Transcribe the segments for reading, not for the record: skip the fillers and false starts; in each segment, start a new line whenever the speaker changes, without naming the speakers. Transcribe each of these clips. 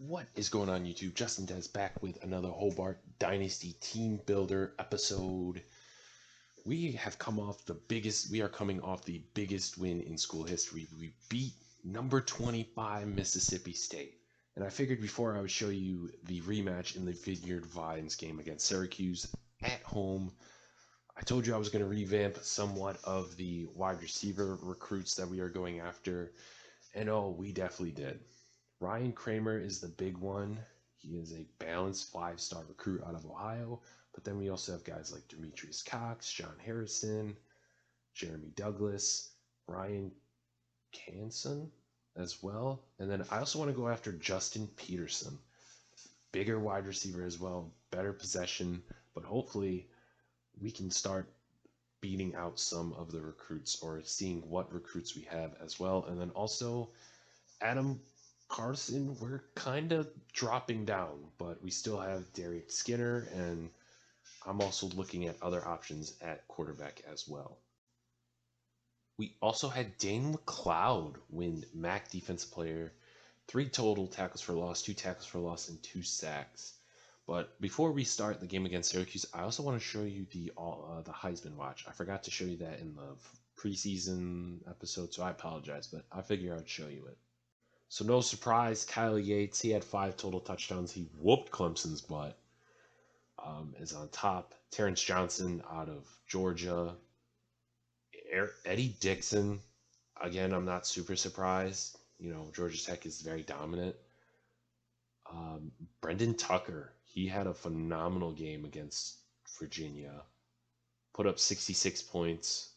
What is going on YouTube? Justindezzz back with another Hobart Dynasty Team Builder episode. We are coming off the biggest win in school history. We beat number 25 Mississippi State. And I figured before I would show you the rematch in the Vineyard Vines game against Syracuse at home, I told you I was going to revamp somewhat of the wide receiver recruits that we are going after. And oh, we definitely did. Ryan Kramer is the big one. He is a balanced 5-star recruit out of Ohio. But then we also have guys like Demetrius Cox, John Harrison, Jeremy Douglas, Ryan Canson as well. And then I also want to go after Justin Peterson. Bigger wide receiver as well, better possession. But hopefully we can start beating out some of the recruits or seeing what recruits we have as well. And then also Adam Carson, we're kind of dropping down, but we still have Derek Skinner, and I'm also looking at other options at quarterback as well. We also had Dane McLeod win MAC Defensive Player, 3 total tackles for loss, 2 tackles for loss, and 2 sacks. But before we start the game against Syracuse, I also want to show you the Heisman Watch. I forgot to show you that in the preseason episode, so I apologize, but I figure I'd show you it. So no surprise, Kyle Yates, he had 5 total touchdowns. He whooped Clemson's butt, is on top. Terrence Johnson out of Georgia. Eddie Dixon, again, I'm not super surprised. You know, Georgia Tech is very dominant. Brendan Tucker, he had a phenomenal game against Virginia. Put up 66 points.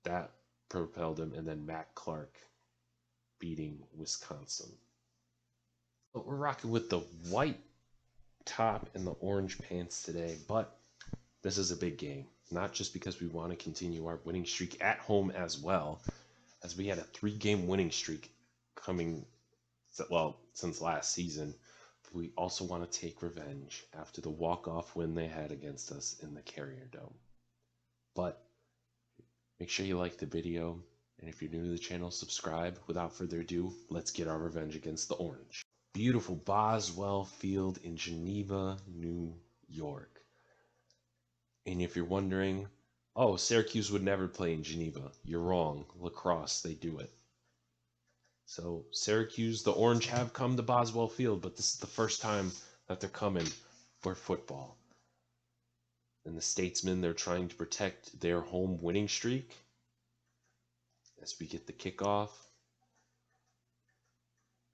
That propelled him. And then Matt Clark beating Wisconsin. But we're rocking with the white top and the orange pants today, but this is a big game. Not just because we want to continue our winning streak at home as well, as we had a 3-game winning streak coming, well, since last season. But we also want to take revenge after the walk-off win they had against us in the Carrier Dome. But make sure you like the video. And if you're new to the channel, subscribe. Without further ado, let's get our revenge against the Orange. Beautiful Boswell Field in Geneva, New York. And if you're wondering, oh, Syracuse would never play in Geneva. You're wrong. Lacrosse, they do it. So Syracuse, the Orange have come to Boswell Field, but this is the first time that they're coming for football. And the Statesmen, they're trying to protect their home winning streak. As we get the kickoff,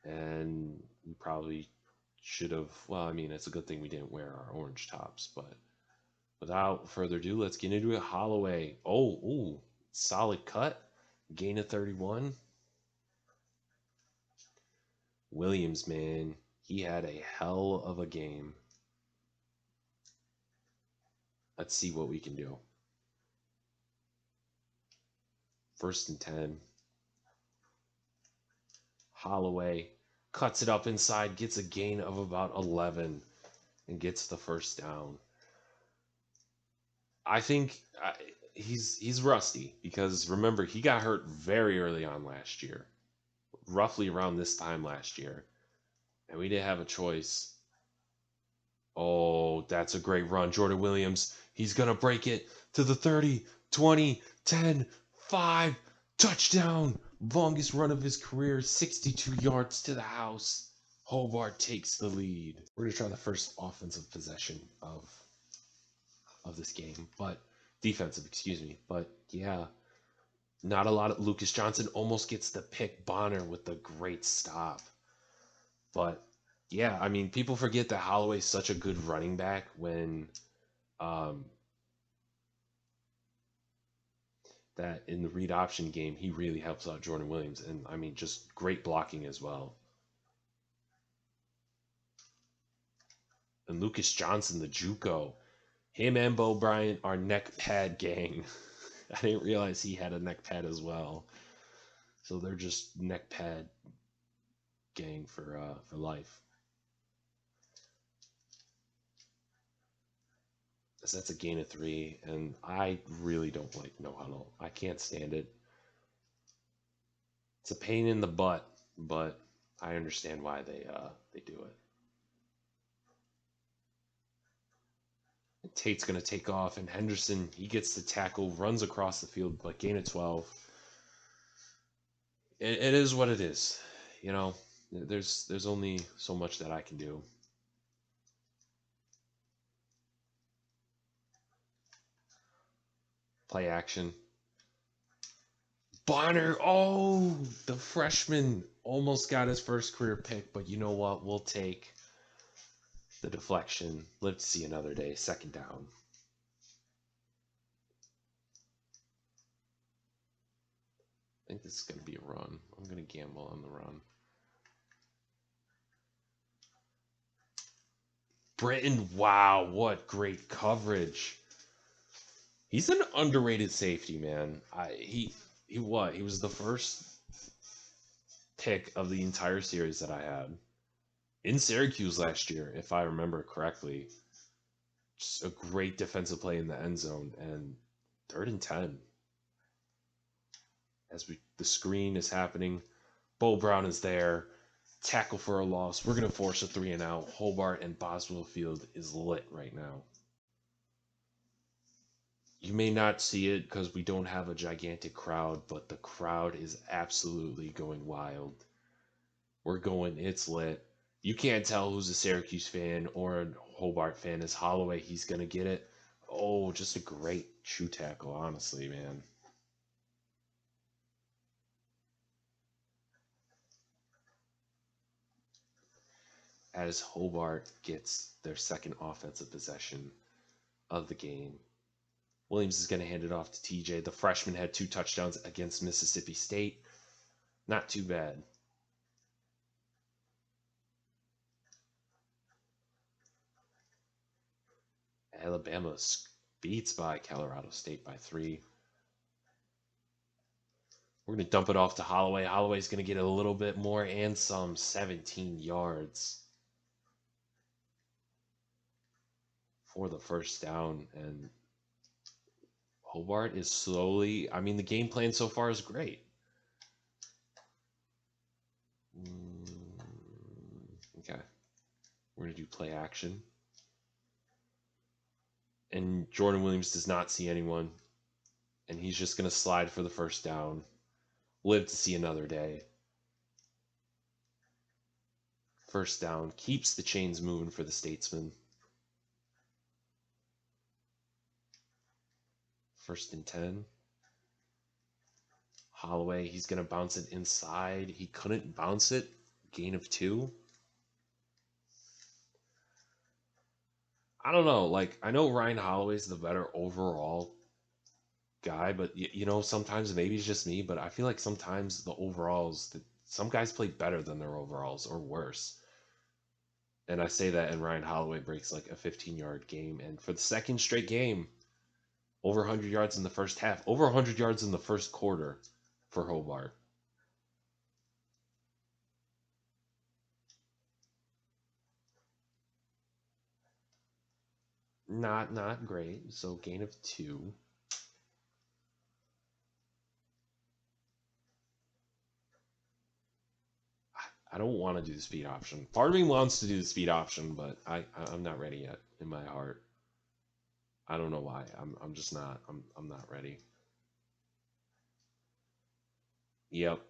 and we probably should have, well, I mean, it's a good thing we didn't wear our orange tops, but without further ado, let's get into it. Holloway, ooh, solid cut, gain of 31. Williams, man, he had a hell of a game. Let's see what we can do. 1st and 10. Holloway cuts it up inside, gets a gain of about 11, and gets the first down. I think he's rusty because, remember, he got hurt very early on last year, roughly around this time last year, and we didn't have a choice. Oh, that's a great run. Jordan Williams, he's going to break it to the 30, 20, 10, 5, touchdown, longest run of his career, 62 yards to the house. Hobart takes the lead. We're going to try the first offensive possession of this game, but defensive, excuse me. But yeah, not a lot of Lucas Johnson almost gets the pick. Bonner with the great stop. But yeah, I mean, people forget that Holloway's such a good running back when that in the read option game, he really helps out Jordan Williams. And, I mean, just great blocking as well. And Lucas Johnson, the JUCO. Him and Beau Brown are neck pad gang. I didn't realize he had a neck pad as well. So they're just neck pad gang for life. That's a gain of 3, and I really don't like no huddle. I can't stand it. It's a pain in the butt, but I understand why they do it. Tate's going to take off, and Henderson, he gets the tackle, runs across the field, but gain of 12. It is what it is. You know, there's only so much that I can do. Play action. Bonner, oh, the freshman almost got his first career pick, but you know what? We'll take the deflection. Live to see another day. Second down. I think this is going to be a run. I'm going to gamble on the run. Britton, wow, what great coverage. He's an underrated safety, man. He was the first pick of the entire series that I had in Syracuse last year, if I remember correctly. Just a great defensive play in the end zone, and 3rd and 10. As the screen is happening, Beau Brown is there. Tackle for a loss. We're going to force a 3 and out. Hobart and Boswell Field is lit right now. You may not see it because we don't have a gigantic crowd, but the crowd is absolutely going wild. We're going, it's lit. You can't tell who's a Syracuse fan or a Hobart fan. Is Holloway, he's going to get it. Oh, just a great shoe tackle, honestly, man. As Hobart gets their second offensive possession of the game. Williams is going to hand it off to TJ. The freshman had 2 touchdowns against Mississippi State. Not too bad. Alabama beats by Colorado State by 3. We're going to dump it off to Holloway. Holloway's going to get a little bit more and some, 17 yards for the first down. And Hobart is slowly, I mean, the game plan so far is great. Okay. We're going to do play action. And Jordan Williams does not see anyone. And he's just going to slide for the first down. Live to see another day. First down. Keeps the chains moving for the Statesmen. 1st and 10. Holloway, he's going to bounce it inside. He couldn't bounce it. Gain of 2. I don't know. Like, I know Ryan Holloway's the better overall guy, but you know, sometimes maybe it's just me, but I feel like sometimes the overalls, some guys play better than their overalls or worse. And I say that, and Ryan Holloway breaks like a 15-yard game. And for the second straight game, over 100 yards in the first half, over 100 yards in the first quarter for Hobart. Not great. So gain of 2. I don't want to do the speed option. Part of me wants to do the speed option, but I'm not ready yet in my heart. I don't know why. I'm just not. I'm not ready. Yep.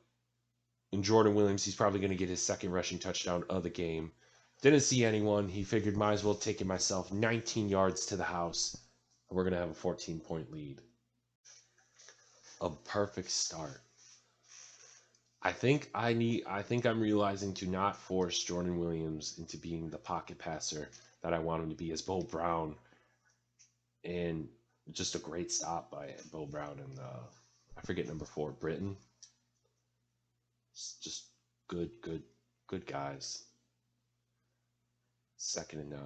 And Jordan Williams, he's probably going to get his second rushing touchdown of the game. Didn't see anyone. He figured might as well take it myself. 19 yards to the house. We're going to have a 14-point lead. A perfect start. I think I'm realizing to not force Jordan Williams into being the pocket passer that I want him to be as Beau Brown. And just a great stop by Beau Brown and I forget number 4, Britton. Just good guys. 2nd and 9.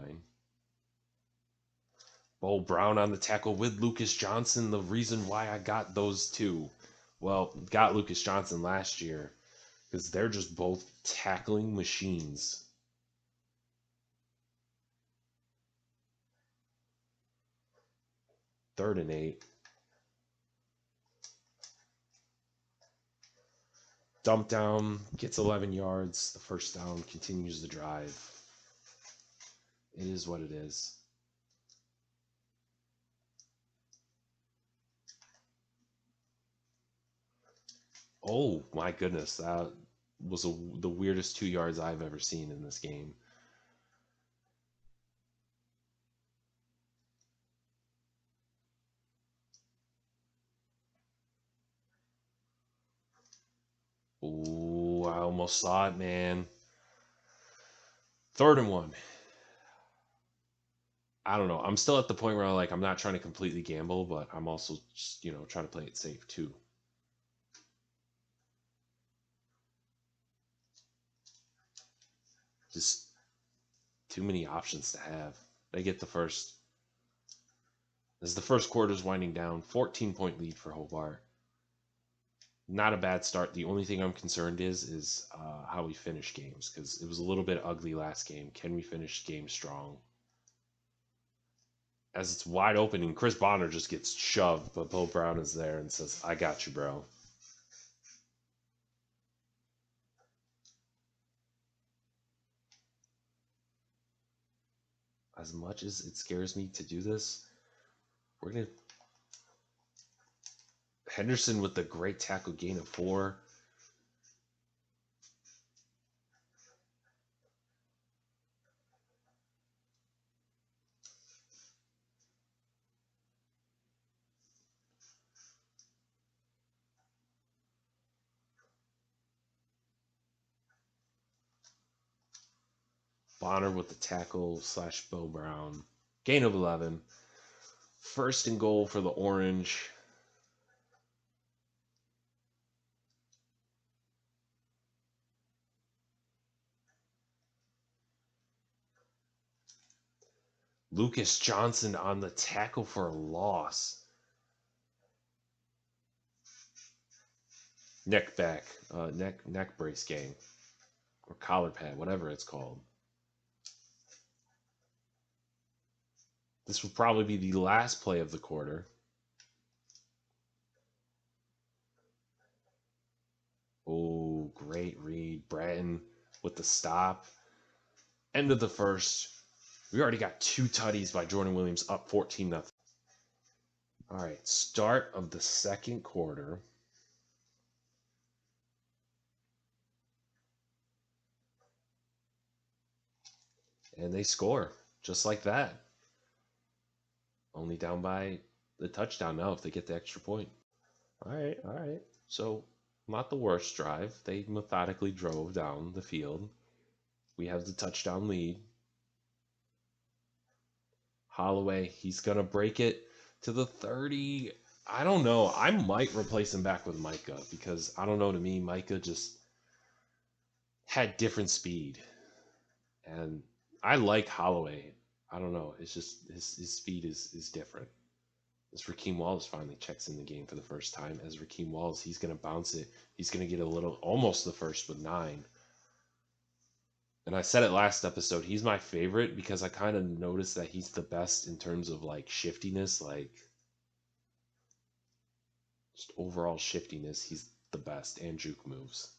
Beau Brown on the tackle with Lucas Johnson. The reason why I got those 2, well, got Lucas Johnson last year, because they're just both tackling machines. 3rd and 8. Dump down, gets 11 yards. The first down, continues the drive. It is what it is. Oh my goodness, that was the weirdest 2 yards I've ever seen in this game. Oh, I almost saw it, man. 3rd and 1. I don't know. I'm still at the point where I'm not trying to completely gamble, but I'm also just, trying to play it safe too. Just too many options to have. They get the first. As the first quarter's winding down, 14-point lead for Hobart. Not a bad start. The only thing I'm concerned is how we finish games, because it was a little bit ugly last game. Can we finish games strong? As it's wide open, and Chris Bonner just gets shoved, but Beau Brown is there and says, "I got you, bro." As much as it scares me to do this, we're going to... Henderson with the great tackle, gain of 4. Bonner with the tackle / Beau Brown. Gain of 11. 1st and goal for the Orange. Lucas Johnson on the tackle for a loss. Neck brace game. Or collar pad, whatever it's called. This will probably be the last play of the quarter. Oh, great read. Bratton with the stop. End of the first. We already got 2 tutties by Jordan Williams, up 14-0. All right, start of the second quarter. And they score just like that. Only down by the touchdown now if they get the extra point. All right, all right. So, not the worst drive. They methodically drove down the field. We have the touchdown lead. Holloway, he's going to break it to the 30. I don't know. I might replace him back with Micah because, I don't know, to me, Micah just had different speed. And I like Holloway. I don't know. It's just his speed is different. As Rakeem Wallace finally checks in the game for the first time. As Rakeem Wallace, he's going to bounce it. He's going to get almost the first with 9. And I said it last episode, he's my favorite because I kind of noticed that he's the best in terms of shiftiness, just overall shiftiness. He's the best, and juke moves.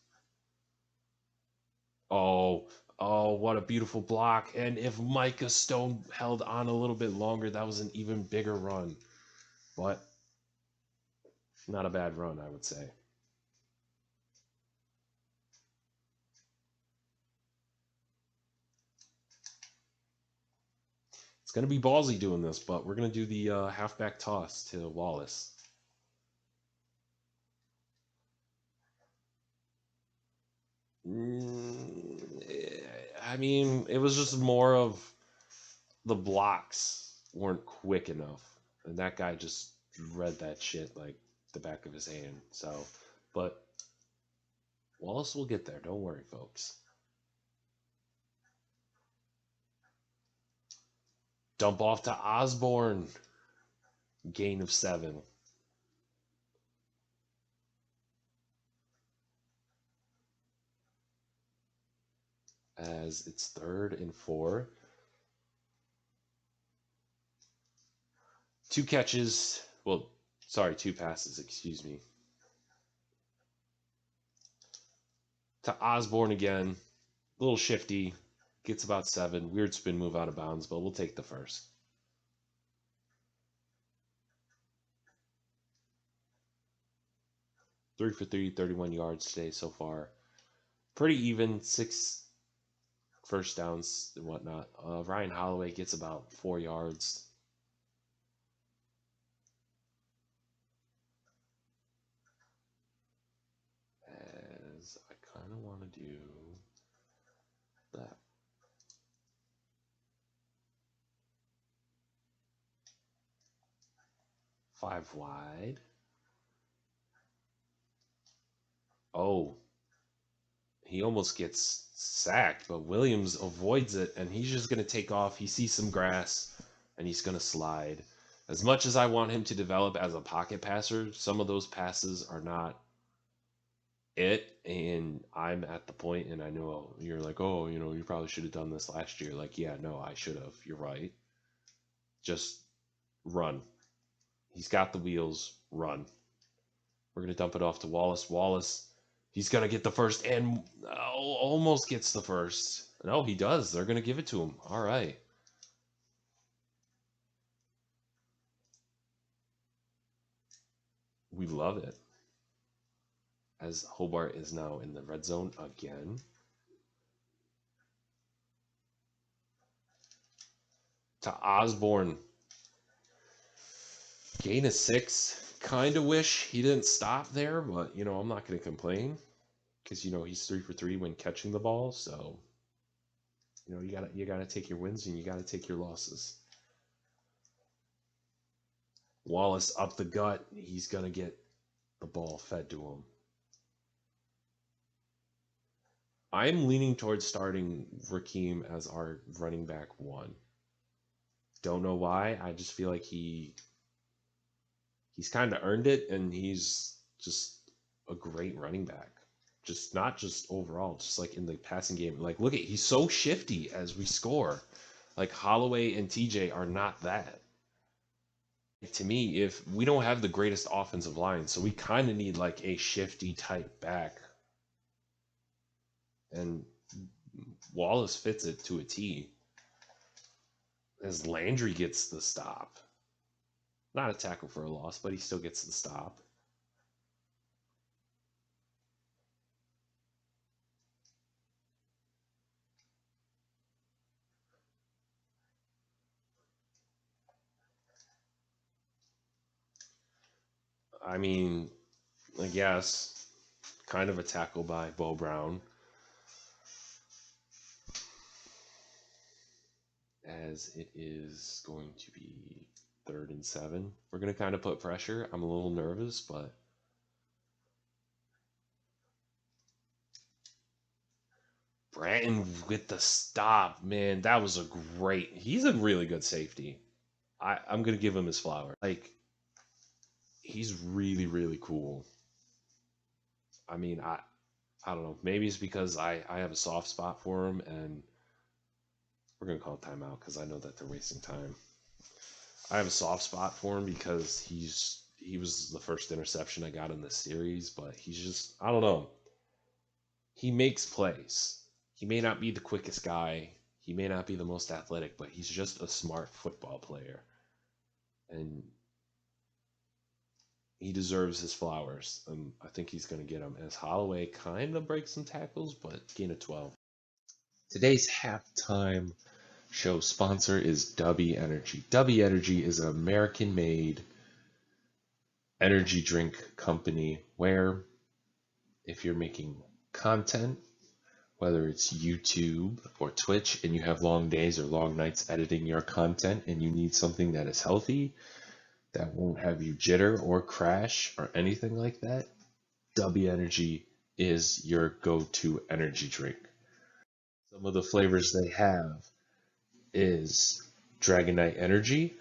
Oh, what a beautiful block. And if Micah Stone held on a little bit longer, that was an even bigger run. But not a bad run, I would say. It's going to be ballsy doing this, but we're going to do the halfback toss to Wallace. I mean, it was just more of the blocks weren't quick enough. And that guy just read that shit like the back of his hand. So, but Wallace will get there. Don't worry, folks. Dump off to Osborne. Gain of 7. As it's 3rd and 4. 2 catches. Well, sorry, 2 passes, excuse me. To Osborne again. A little shifty. Gets about 7. Weird spin move out of bounds, but we'll take the first. 3 for 3, 31 yards today so far. Pretty even, 6 first downs and whatnot. Ryan Holloway gets about 4 yards. As I kind of want to do that. Five wide. Oh, he almost gets sacked, but Williams avoids it, and he's just going to take off. He sees some grass, and he's going to slide. As much as I want him to develop as a pocket passer, some of those passes are not it, and I'm at the point, and I know you're like, oh, you probably should have done this last year. Like, yeah, no, I should have. You're right. Just run. He's got the wheels. Run. We're going to dump it off to Wallace. Wallace, he's going to get the first and almost gets the first. No, he does. They're going to give it to him. All right. We love it. As Hobart is now in the red zone again. To Osborne. Gain of 6. Kind of wish he didn't stop there, but, I'm not going to complain. Because, he's 3 for 3 when catching the ball. So, you gotta take your wins and you got to take your losses. Wallace up the gut. He's going to get the ball fed to him. I'm leaning towards starting Rakeem as our running back 1. Don't know why. I just feel like he's kind of earned it, and he's just a great running back. Just not just overall, just like in the passing game. Like, look at, he's so shifty as we score. Like, Holloway and TJ are not that. To me, if we don't have the greatest offensive line, so we kind of need like a shifty type back. And Wallace fits it to a T. As Landry gets the stop. Not a tackle for a loss, but he still gets the stop. I mean, I guess, kind of a tackle by Beau Brown. As it is going to be 3rd and 7. We're going to kind of put pressure. I'm a little nervous, but Bratton with the stop, man, that was a great. He's a really good safety. I'm going to give him his flowers. Like, he's really, really cool. I mean, I don't know. Maybe it's because I have a soft spot for him, and we're going to call timeout because I know that they're wasting time. I have a soft spot for him because he was the first interception I got in this series, but he's just, I don't know. He makes plays. He may not be the quickest guy. He may not be the most athletic, but he's just a smart football player. And he deserves his flowers. And I think he's going to get them. As Holloway kind of breaks some tackles, but gain of 12. Today's halftime show sponsor is W Energy. W Energy is an American-made energy drink company where if you're making content, whether it's YouTube or Twitch, and you have long days or long nights editing your content and you need something that is healthy, that won't have you jitter or crash or anything like that, W Energy is your go-to energy drink. Some of the flavors they have is Dragonite Energy,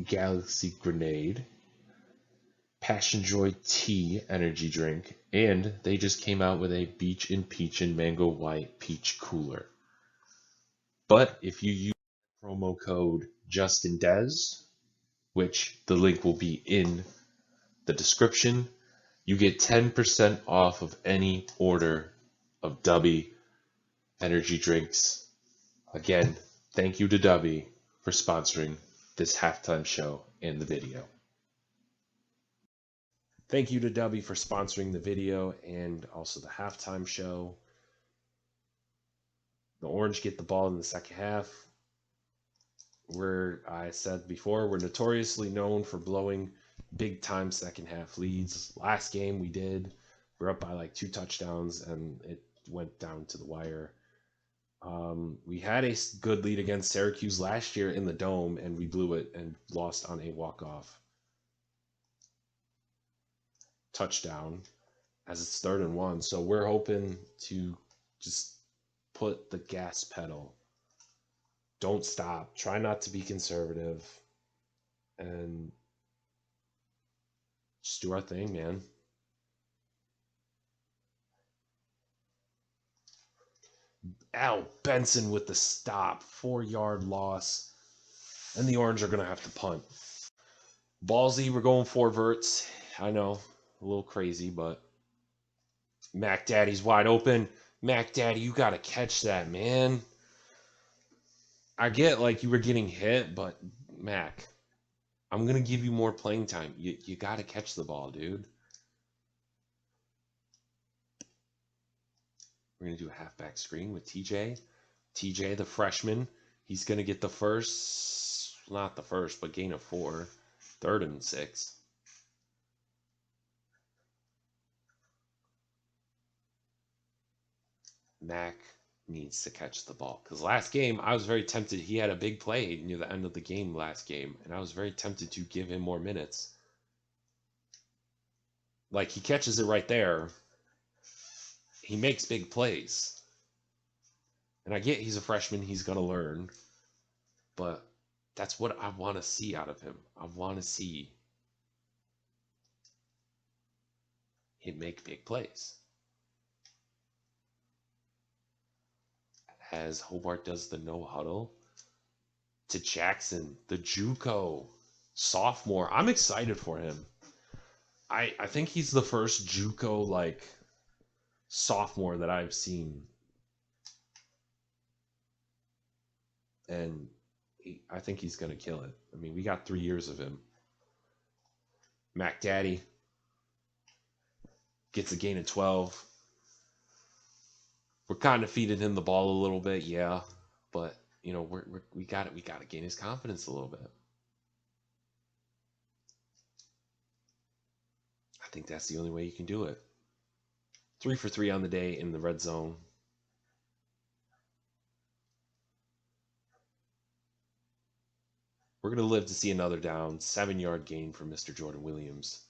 Galaxy Grenade, Passion Joy Tea energy drink, and they just came out with a Beach and Peach and Mango White Peach Cooler. But if you use promo code Justindezzz, which the link will be in the description, you get 10% off of any order of W energy drinks. Again, thank you to W for sponsoring this halftime show and the video. Thank you to Debbie for sponsoring the video and also the halftime show. The Orange get the ball in the second half. I said before, we're notoriously known for blowing big-time second half leads. Last game we did. We're up by like 2 touchdowns, and it went down to the wire. We had a good lead against Syracuse last year in the Dome, and we blew it and lost on a walk-off touchdown as it's 3rd and 1. So we're hoping to just put the gas pedal. Don't stop. Try not to be conservative. And just do our thing, man. Al Benson with the stop. 4-yard loss. And the Orange are going to have to punt. Ballsy, we're going 4 verts. I know. A little crazy, but Mac Daddy's wide open. Mac Daddy, you got to catch that, man. I get like you were getting hit, but Mac, I'm going to give you more playing time. You got to catch the ball, dude. We're going to do a halfback screen with TJ. TJ, the freshman, he's going to get the first, not the first, but gain of 4. 3rd and 6. Mac needs to catch the ball. Because last game, I was very tempted. He had a big play near the end of the game last game, and I was very tempted to give him more minutes. Like, he catches it right there. He makes big plays. And I get he's a freshman. He's going to learn. But that's what I want to see out of him. I want to see him make big plays. As Hobart does the no huddle to Jackson, the JUCO sophomore. I'm excited for him. I think he's the first JUCO like sophomore that I've seen, and I think he's gonna kill it. I mean, we got 3 years of him. Mac Daddy gets a gain of 12. We're kind of feeding him the ball a little bit, yeah, but you know we got to gain his confidence a little bit. I think that's the only way you can do it. 3 for 3 on the day in the red zone. We're gonna live to see another down. 7-yard gain for Mr. Jordan Williams.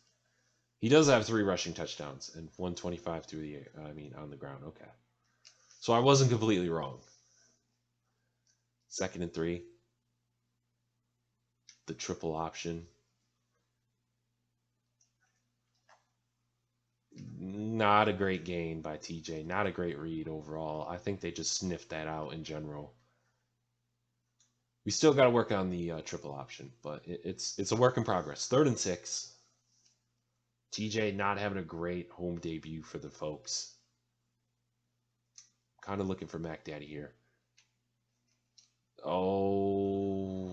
He does have 3 rushing touchdowns and 125 through the air. On the ground. Okay. So I wasn't completely wrong. 2nd and 3. The triple option. Not a great gain by TJ. Not a great read overall. I think they just sniffed that out in general. We still got to work on the triple option, but it's a work in progress. 3rd and 6. TJ not having a great home debut for the folks. Kind of looking for Mac Daddy here. Oh,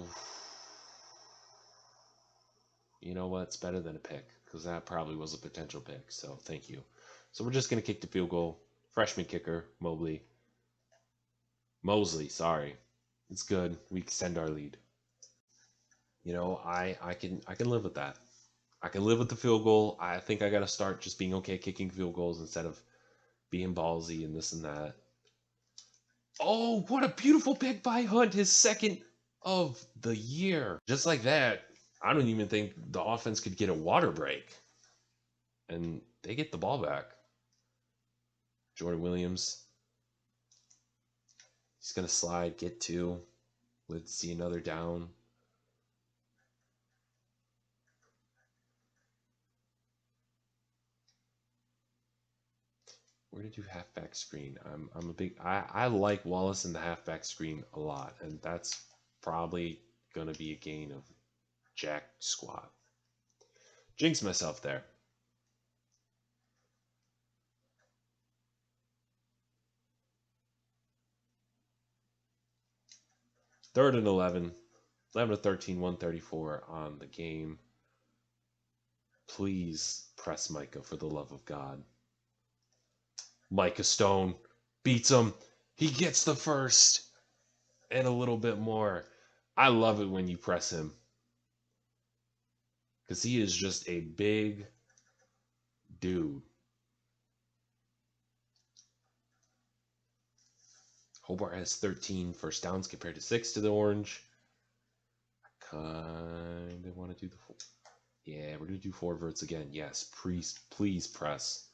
you know what? It's better than a pick because that probably was a potential pick. So thank you. So we're just going to kick the field goal. Freshman kicker, Mosley, sorry. It's good. We extend our lead. You know, I can live with that. I can live with the field goal. I think I got to start just being okay kicking field goals instead of being ballsy and this and that. Oh, what a beautiful pick by Hunt, his 2nd of the year. Just like that, I don't even think the offense could get a water break. And they get the ball back. Jordan Williams. He's going to slide, get 2. Let's see another down. We're going to do halfback screen. I'm a big I like Wallace in the halfback screen a lot, and that's probably going to be a gain of jack squat. Jinx myself there. Third and 11. 11 to 13, 134 on the game. Please press Micah for the love of God. Micah Stone beats him. He gets the first and a little bit more. I love it when you press him because he is just a big dude. Hobart has 13 first downs compared to 6 to the Orange. I kind of want to do the 4. Yeah, we're going to do 4 verts again. Yes, please press.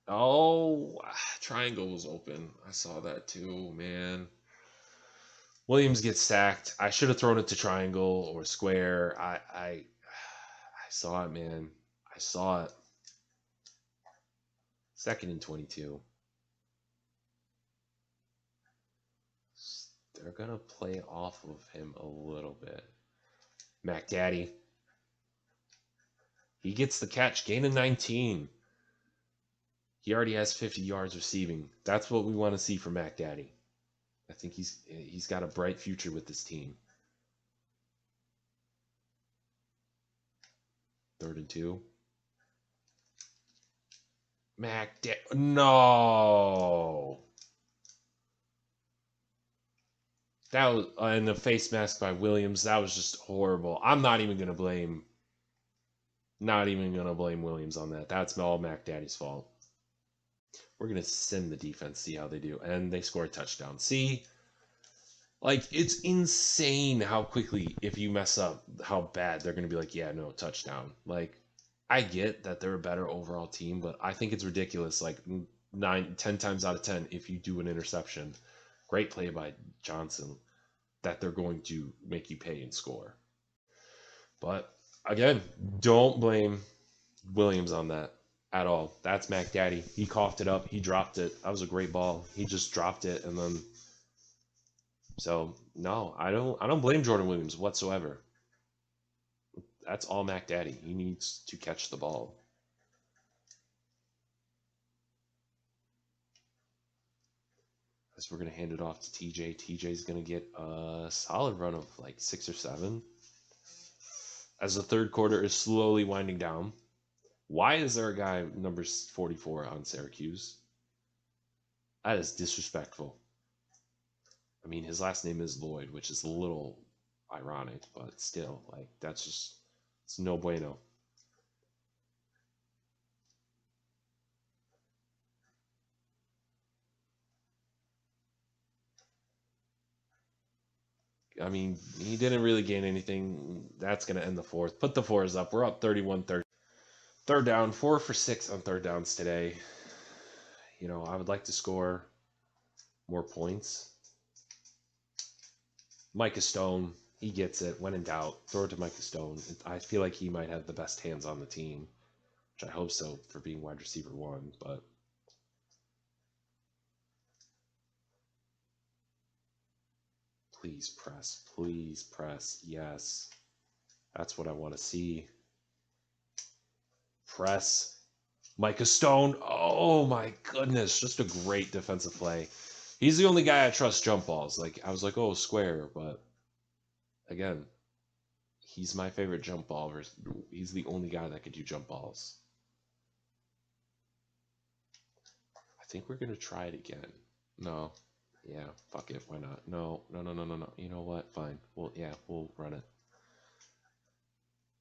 Oh, triangle was open. I saw that too, man. Williams gets sacked. I should have thrown it to triangle or square. I saw it, man. I saw it. 2nd and 22. They're going to play off of him a little bit. Mac Daddy. He gets the catch. Gain of 19. He already has 50 yards receiving. That's what we want to see from Mac Daddy. I think he's got a bright future with this team. 3rd and 2. Mac Daddy. No. That was and the face mask by Williams. That was just horrible. I'm not even gonna blame. Not even gonna blame Williams on that. That's all Mac Daddy's fault. We're gonna sim the defense, see how they do, and they score a touchdown. See, like it's insane how quickly, if you mess up, how bad they're gonna be. Like, yeah, no, touchdown. Like, I get that they're a better overall team, but I think it's ridiculous. Like 10 times out of 10, if you do an interception, great play by Johnson, that they're going to make you pay and score. But again, don't blame Williams on that at all. That's Mac Daddy. He coughed it up. He dropped it. That was a great ball. He just dropped it, and then so no, I don't blame Jordan Williams whatsoever. That's all Mac Daddy. He needs to catch the ball. As we're going to hand it off to TJ. TJ's going to get a solid run of like 6 or 7. As the third quarter is slowly winding down. Why is there a guy number 44 on Syracuse? That is disrespectful. I mean, his last name is Lloyd, which is a little ironic, but still, like, that's just, it's no bueno. I mean, he didn't really gain anything. That's going to end the 4th. Put the 4s up. We're up 31-30. 3rd down, 4 for 6 on 3rd downs today. You know, I would like to score more points. Micah Stone, he gets it. When in doubt, throw it to Micah Stone. I feel like he might have the best hands on the team, which I hope so for being wide receiver 1, but please press. Yes. That's what I want to see. Press. Micah Stone. Oh my goodness. Just a great defensive play. He's the only guy I trust jump balls. Like, I was like, oh, square, but again, he's my favorite jump ball. He's the only guy that could do jump balls. I think we're going to try it again. No. Yeah, fuck it. Why not? No. You know what? Fine. Well, yeah, we'll run it.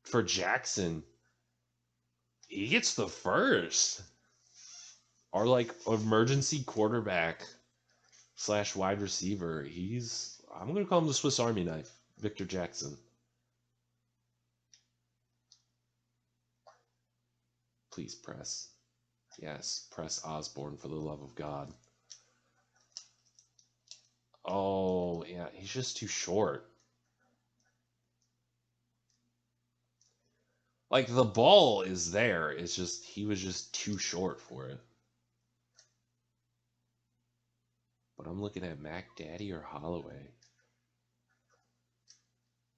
For Jackson, he gets the first. Our, like, emergency quarterback / wide receiver. I'm going to call him the Swiss Army knife. Victor Jackson. Please press. Yes, press Osborne for the love of God. Oh, yeah, he's just too short. Like, the ball is there. It's just, he was just too short for it. But I'm looking at Mac Daddy or Holloway.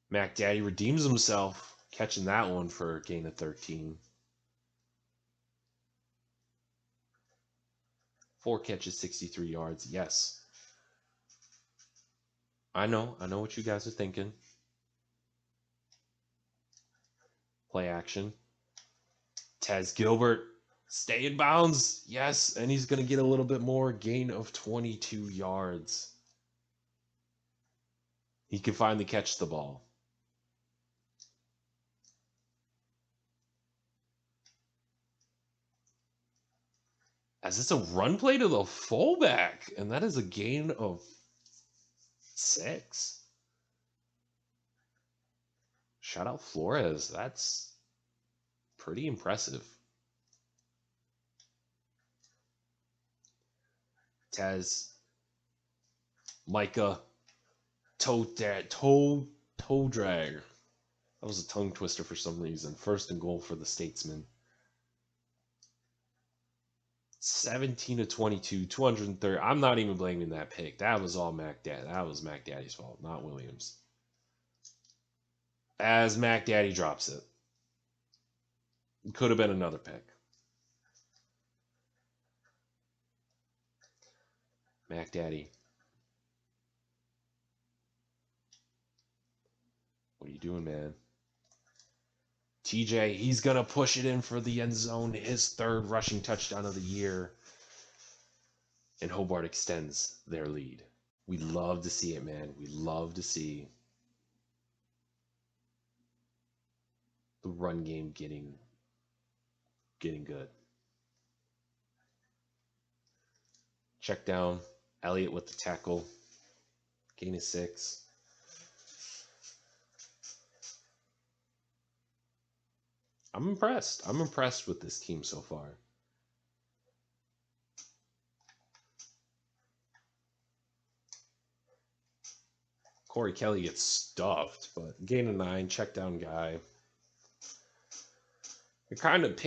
Mac Daddy redeems himself, catching that one for a gain of 13. 4 catches, 63 yards. Yes. I know what you guys are thinking. Play action. Tez Gilbert. Stay in bounds. Yes, and he's going to get a little bit more. Gain of 22 yards. He can finally catch the ball. As it's a run play to the fullback, and that is a gain of 6. Shout out Flores. That's pretty impressive. Tez, Micah, toe drag. That was a tongue twister for some reason. 1st and goal for the Statesmen. 17 to 22, 230. I'm not even blaming that pick. That was all Mac Daddy. That was Mac Daddy's fault, not Williams. As Mac Daddy drops it. Could have been another pick. Mac Daddy. What are you doing, man? TJ, he's going to push it in for the end zone. His 3rd rushing touchdown of the year. And Hobart extends their lead. We love to see it, man. We love to see the run game getting good. Check down. Elliott with the tackle. Gain of 6. I'm impressed. I'm impressed with this team so far. Corey Kelly gets stuffed, but gain of 9, check down guy. They're kind of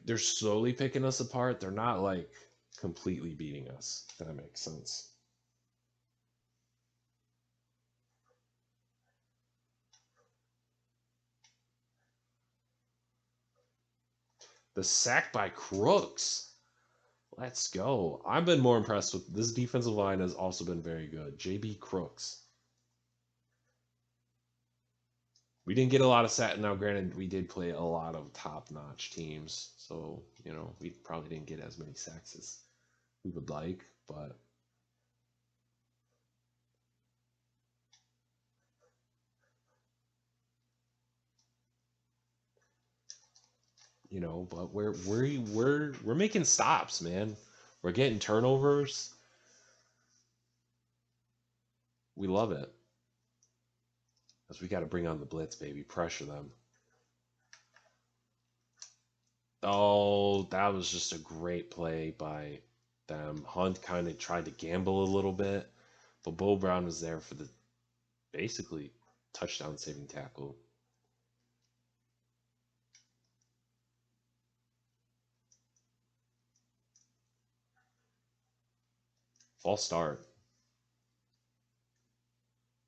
they're slowly picking us apart. They're not like completely beating us, if that makes sense. The sack by Crooks. Let's go. I've been more impressed with this defensive line. Has also been very good. JB Crooks. We didn't get a lot of sack. Now, granted, we did play a lot of top-notch teams, so we probably didn't get as many sacks as we would like, but but we're making stops, man. We're getting turnovers. We love it. Because we got to bring on the blitz, baby. Pressure them. Oh, that was just a great play by them. Hunt kind of tried to gamble a little bit, but Beau Brown was there for the basically touchdown saving tackle. False start.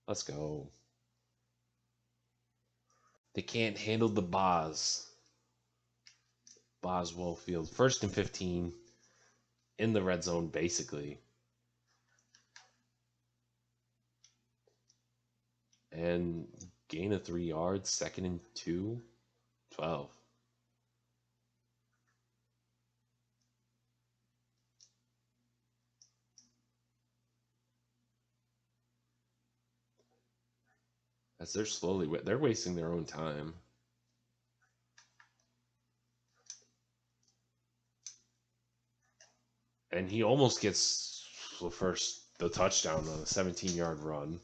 Let's go. They can't handle the Boswell Field. 1st and 15 in the red zone, basically. And gain of 3 yards. 2nd and 2. 12. As they're wasting their own time. And he almost gets the touchdown on a 17-yard run.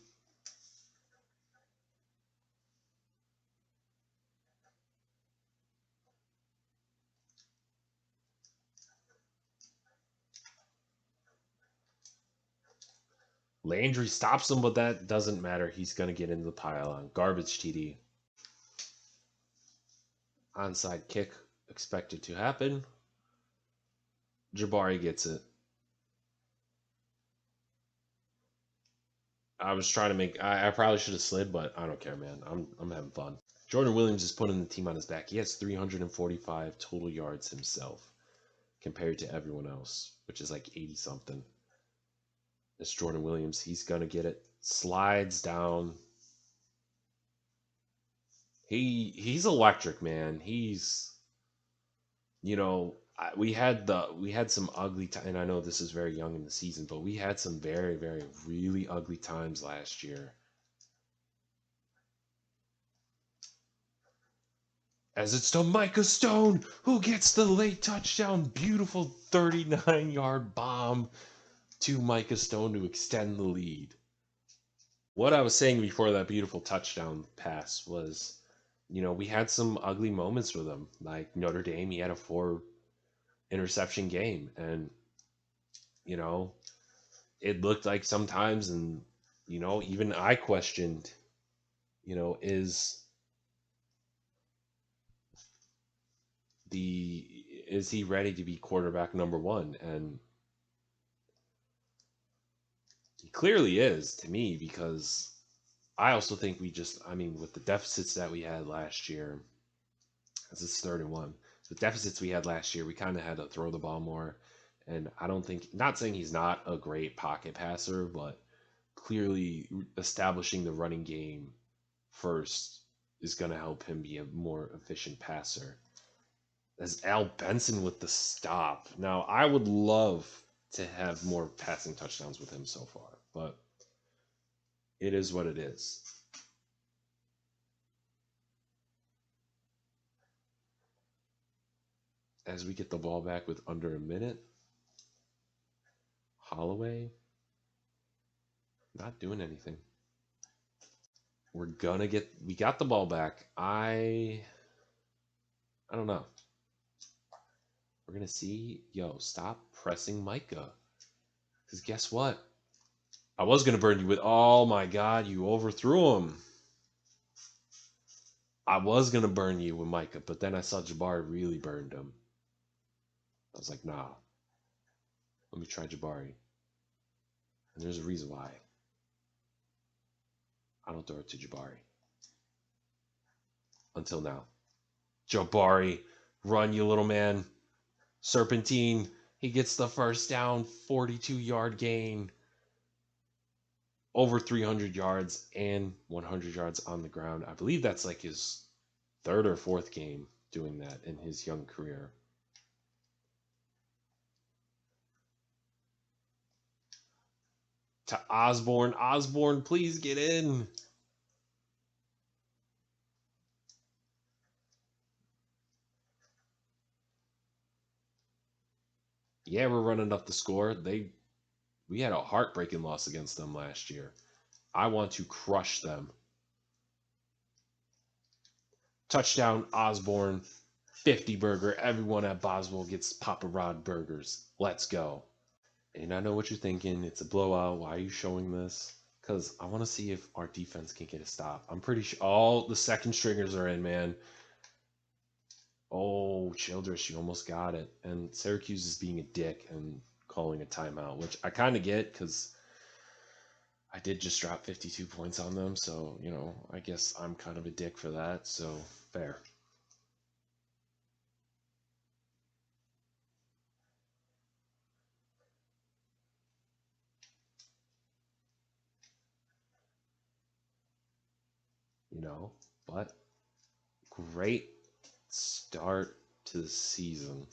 Landry stops him, but that doesn't matter. He's going to get into the pylon. Garbage TD. Onside kick expected to happen. Jabari gets it. I was trying to make... I probably should have slid, but I don't care, man. I'm having fun. Jordan Williams is putting the team on his back. He has 345 total yards himself compared to everyone else, which is like 80-something. It's Jordan Williams. He's going to get it. Slides down. He's electric, man. He's, we had some ugly time, and I know this is very young in the season, but we had some very, very, really ugly times last year. As it's to Micah Stone, who gets the late touchdown. Beautiful 39-yard bomb to Micah Stone to extend the lead. What I was saying before that beautiful touchdown pass was, we had some ugly moments with him. Like Notre Dame, he had a 4-interception game. And, it looked like sometimes, and, even I questioned, is he ready to be quarterback number one? And he clearly is to me, because I also think with the deficits that we had last year, as it's 3rd-and-1, the deficits we had last year, we kind of had to throw the ball more. And I don't think, not saying he's not a great pocket passer, but clearly establishing the running game first is going to help him be a more efficient passer. As Al Benson with the stop. Now, I would love to have more passing touchdowns with him so far, but it is what it is. As we get the ball back with under a minute, Holloway not doing anything. We got the ball back. I don't know. We're going to see. Yo, stop pressing Micah. Because guess what? I was going to burn you with, oh my God, you overthrew him. I was going to burn you with Micah, but then I saw Jabari really burned him. I was like, nah. Let me try Jabari. And there's a reason why. I don't throw it to Jabari. Until now. Jabari, run, you little man. Serpentine, he gets the first down, 42-yard gain. Over 300 yards and 100 yards on the ground. I believe that's like his 3rd or 4th game doing that in his young career. To Osborne. Osborne, please get in. Yeah, we're running up the score. We had a heartbreaking loss against them last year. I want to crush them. Touchdown, Osborne. 50 burger. Everyone at Boswell gets Papa Rod burgers. Let's go. And I know what you're thinking. It's a blowout. Why are you showing this? Because I want to see if our defense can get a stop. I'm pretty sure all the second stringers are in, man. Oh, Childress, you almost got it. And Syracuse is being a dick and calling a timeout, which I kind of get because I did just drop 52 points on them. So, I guess I'm kind of a dick for that. So, fair. But great start to the season.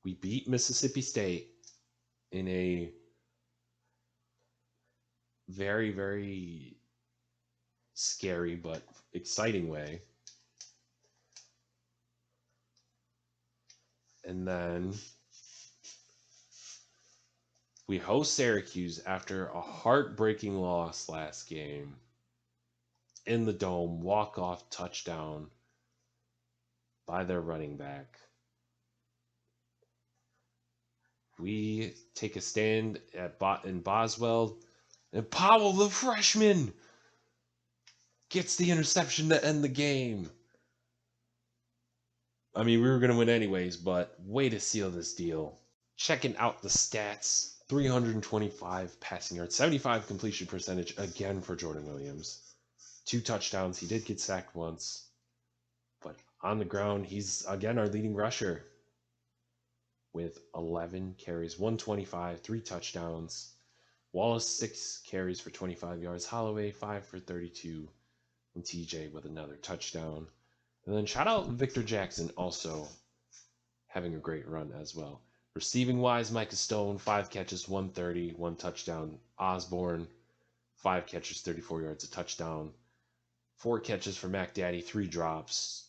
We beat Mississippi State in a very, very scary but exciting way. And then we host Syracuse after a heartbreaking loss last game in the Dome, walk-off touchdown by their running back. We take a stand in Boswell, and Powell, the freshman, gets the interception to end the game. I mean, we were going to win anyways, but way to seal this deal. Checking out the stats. 325 passing yards, 75 completion percentage again for Jordan Williams. 2 touchdowns. He did get sacked once. But on the ground, he's again our leading rusher with 11 carries, 125, 3 touchdowns, Wallace, 6 carries for 25 yards. Holloway, 5 for 32. And TJ with another touchdown. And then shout out Victor Jackson, also having a great run as well. Receiving wise, Micah Stone, 5 catches, 130, 1 touchdown. Osborne, 5 catches, 34 yards, a touchdown. 4 catches for Mac Daddy, 3 drops.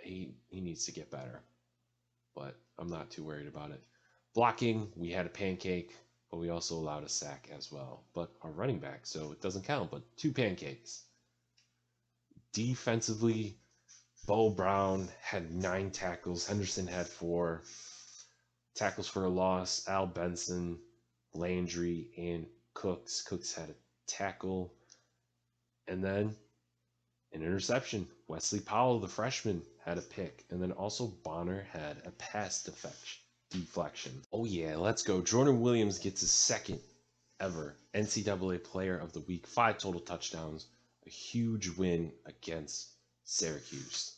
He needs to get better, but I'm not too worried about it. Blocking, we had a pancake, but we also allowed a sack as well. But our running back, so it doesn't count, but 2 pancakes. Defensively, Beau Brown had 9 tackles. Henderson had 4 tackles for a loss. Al Benson, Landry, and Cooks. Cooks had a tackle. And then an interception. Wesley Powell, the freshman, had a pick. And then also Bonner had a pass deflection. Oh yeah, let's go. Jordan Williams gets his 2nd ever NCAA Player of the Week. 5 total touchdowns. A huge win against Syracuse.